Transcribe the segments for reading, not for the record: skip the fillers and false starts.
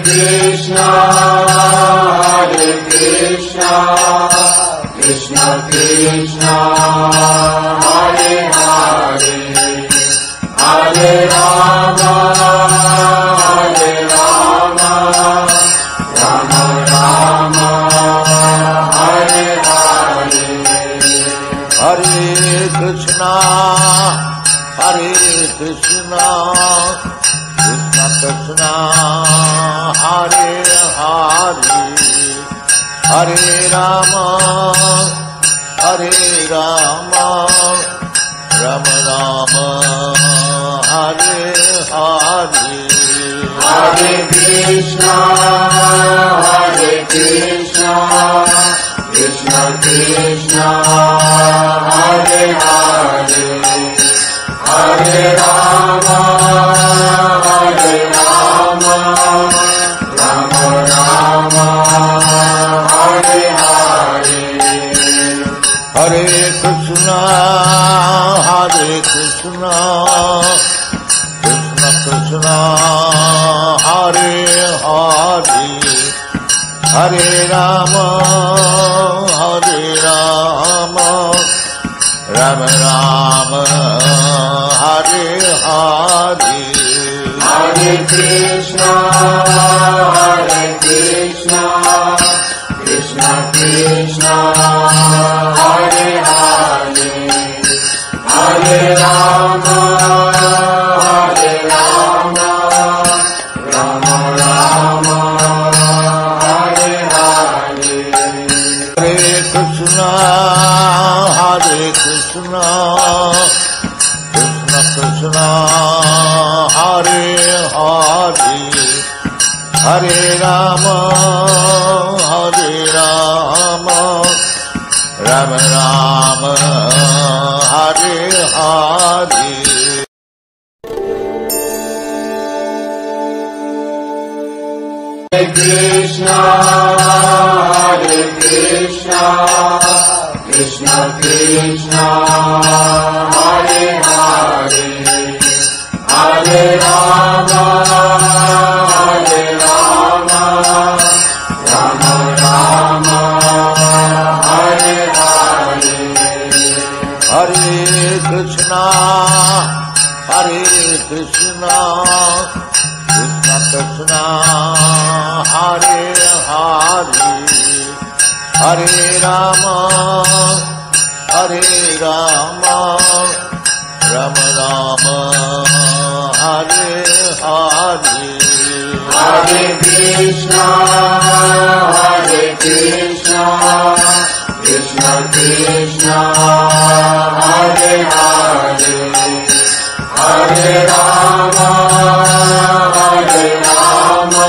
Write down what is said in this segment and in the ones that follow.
Krishna, Krishna Krishna, Hare Hare, Hare Rama, Rama Rama, Hare Hare. Hare Krishna, Krishna Krishna, Hare Hare, Hare Rama, Rama Rama, Hare Hare. Hare Krishna, Krishna Krishna, Hare Hare, Hare Rama, Rama Rama, Hare Hare. Hare Krishna, Krishna Krishna, Hare Hare, Hare Rama, Rama Rama, Hare Hare. Hare Krishna, Krishna Krishna, Hare Hare, Hare Rama, Rama Rama, Hare Hare. Hare Krishna, Krishna Krishna, Hare Hare, Hare Rama, Rama Rama, Hare Hare. Hare Krishna, Krishna Krishna, Hare Hare, Hare Rama, Rama Rama, Hare Hare. Hare Krishna, Krishna Krishna, Hare Hare, Hare Rama, Rama Rama, Hare Hare. Hare Krishna, Krishna Krishna, Hare Hare, Hare Rama,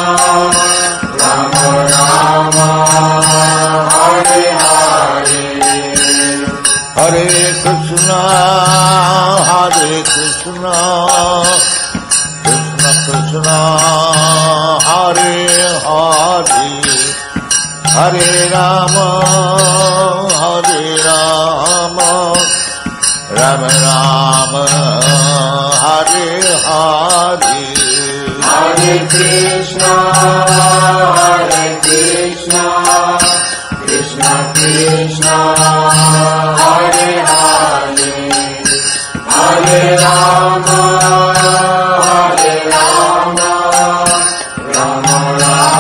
Rama Rama, Hare Hare. Hare Krishna, Krishna Krishna, Hare Hare, Hare Rama, Rama Rama, Hare Hare. Hare Krishna, Krishna Krishna, Hare Hare, Hare Rama, Rama Rama,